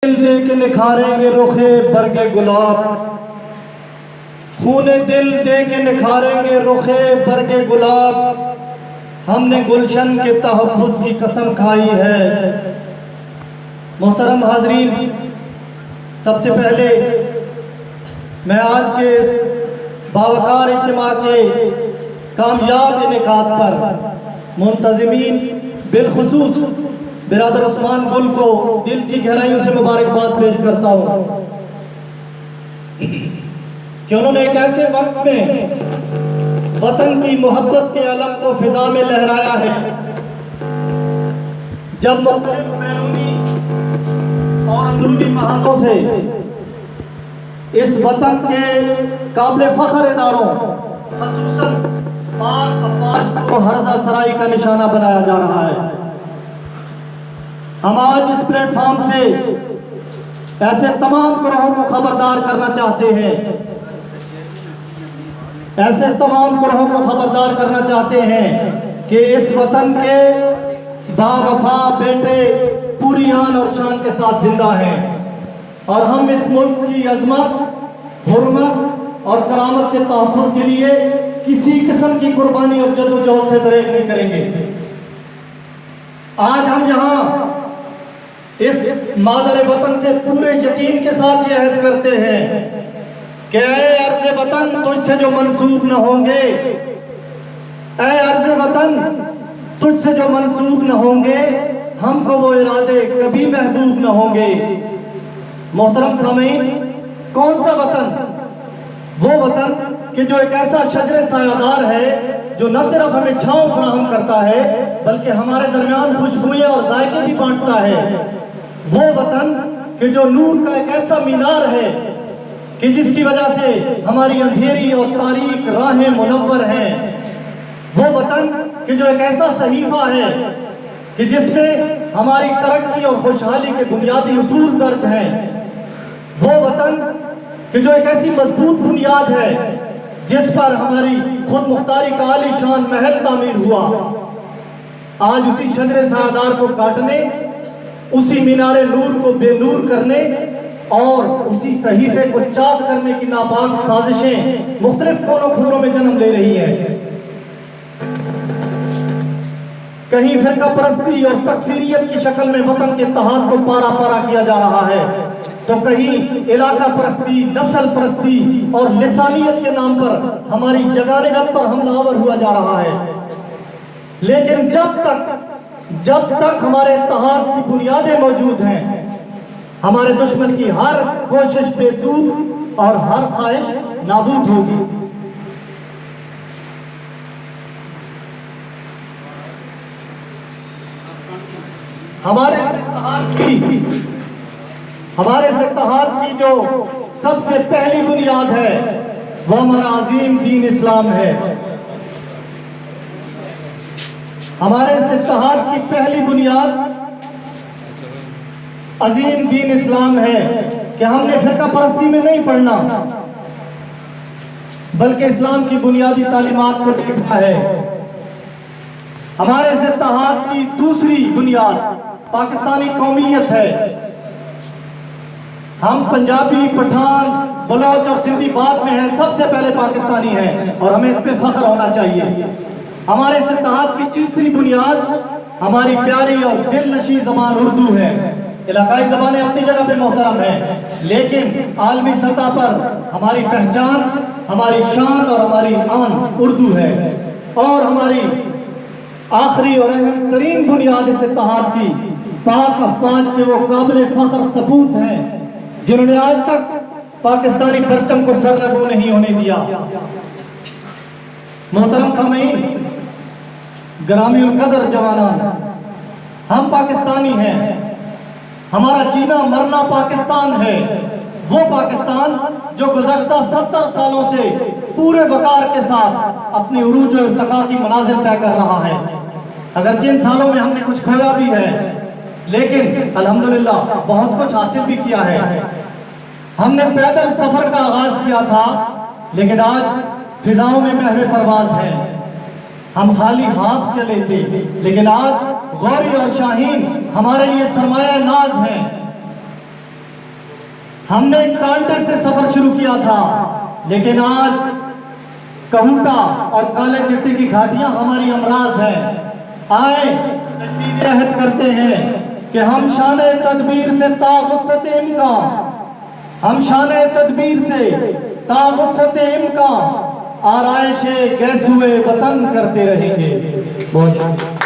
دل دے کے نکھاریں گے رخے برگ گلاب، خون دل دے کے نکھاریں گے رخے برگ گلاب، ہم نے گلشن کے تحفظ کی قسم کھائی ہے۔ محترم حاضرین، سب سے پہلے میں آج کے اس باوقار اجتماع کے کامیاب انعقاد پر منتظمین بالخصوص برادر عثمان گل کو دل کی گہرائیوں سے مبارکباد پیش کرتا ہوں کہ انہوں نے ایک ایسے وقت میں وطن کی محبت کے علم کو فضا میں لہرایا ہے جب مختلف بیرونی اور اندرونی محاذوں سے اس وطن کے قابل فخر اداروں خصوصاً پاک افواج کو ہرزہ سرائی کا نشانہ بنایا جا رہا ہے۔ ہم آج اس پلیٹ فارم سے ایسے تمام گروہوں کو خبردار کرنا چاہتے ہیں کہ اس وطن کے باوفا بیٹے پوری آن اور شان کے ساتھ زندہ ہیں اور ہم اس ملک کی عظمت، حرمت اور کرامت کے تحفظ کے لیے کسی قسم کی قربانی اور جدوجہد سے دریغ نہیں کریں گے۔ آج ہم یہاں اس مادر وطن سے پورے یقین کے ساتھ یہ عہد کرتے ہیں کہ اے ارض وطن تجھ سے جو منسوب نہ ہوں گے، اے ارض وطن تجھ سے جو منسوب نہ ہوں گے، ہم کو وہ ارادے کبھی محبوب نہ ہوں گے۔ محترم سامعین، کون سا وطن؟ وہ وطن کہ جو ایک ایسا شجر سایہ دار ہے جو نہ صرف ہمیں چھاؤں فراہم کرتا ہے بلکہ ہمارے درمیان خوشبوئیں اور ذائقے بھی بانٹتا ہے۔ وہ وطن کہ جو نور کا ایک ایسا مینار ہے کہ جس کی وجہ سے ہماری اندھیری اور تاریک راہیں منور ہیں۔ وہ وطن کہ جو ایک ایسا صحیفہ ہے کہ جس میں ہماری ترقی اور خوشحالی کے بنیادی اصول درج ہیں۔ وہ وطن کہ جو ایک ایسی مضبوط بنیاد ہے جس پر ہماری خود مختاری کا عالی شان محل تعمیر ہوا۔ آج اسی شجر سایہ دار کو کاٹنے، اسی مینار نور کو بے نور کرنے اور اسی صحیفے کو چاک کرنے کی ناپاک سازشیں مختلف کونوں خطوں میں جنم لے رہی ہیں۔ کہیں فرقہ پرستی اور تکفیریت کی شکل میں وطن کے اتحاد کو پارا پارا کیا جا رہا ہے، تو کہیں علاقہ پرستی، نسل پرستی اور لسانیت کے نام پر ہماری یگانگت پر حملہ آور ہوا جا رہا ہے۔ لیکن جب تک ہمارے اتحاد کی بنیادیں موجود ہیں، ہمارے دشمن کی ہر کوشش بے سود اور ہر خواہش نابود ہوگی۔ ہمارے اس اتحاد کی جو سب سے پہلی بنیاد ہے وہ ہمارا عظیم دین اسلام ہے۔ ہمارے اس اتحاد کی پہلی بنیاد عظیم دین اسلام ہے کہ ہم نے فرقہ پرستی میں نہیں پڑھنا بلکہ اسلام کی بنیادی تعلیمات کو دیکھنا ہے۔ ہمارے اس اتحاد کی دوسری بنیاد پاکستانی قومیت ہے۔ ہم پنجابی، پٹھان، بلوچ اور سندھی بعد میں ہیں، سب سے پہلے پاکستانی ہیں اور ہمیں اس پہ فخر ہونا چاہیے۔ ہمارے اس اتحاد کی تیسری بنیاد ہماری پیاری اور دل نشیں زبان اردو ہے۔ علاقائی زبانیں اپنی جگہ پہ محترم ہیں، لیکن عالمی سطح پر ہماری پہچان، ہماری شان اور ہماری آن اردو ہے۔ اور ہماری آخری اور اہم ترین بنیاد اس اتحاد کی پاک افواج کے وہ قابل فخر سپوت ہیں جنہوں نے آج تک پاکستانی پرچم کو سرنگو نہیں ہونے دیا۔ محترم سامعین، گرامی القدر جوانان، ہم پاکستانی ہیں، ہمارا جینا مرنا پاکستان ہے، وہ پاکستان جو گزشتہ 70 سالوں سے پورے وقار کے ساتھ اپنی عروج و ارتقاء کی منازل طے کر رہا ہے۔ اگرچہ ان سالوں میں ہم نے کچھ کھویا بھی ہے لیکن الحمدللہ بہت کچھ حاصل بھی کیا ہے۔ ہم نے پیدل سفر کا آغاز کیا تھا لیکن آج فضاؤں میں محو پرواز ہیں۔ ہم خالی ہاتھ چلے تھے لیکن آج غوری اور شاہین ہمارے لیے سرمایہ ناز ہیں۔ ہم نے ایک کانٹے سے سفر شروع کیا تھا، لیکن آج کہوٹا اور کالے چٹی کی گھاٹیاں ہماری امراض ہیں۔ آئیں تجدید عہد کرتے ہیں کہ ہم شان تدبیر سے تا وسعت امکان، ہم شان تدبیر سے تا وسعت امکان آرائش گیسوئے وطن کرتے رہیں گے۔ بہت شکریہ۔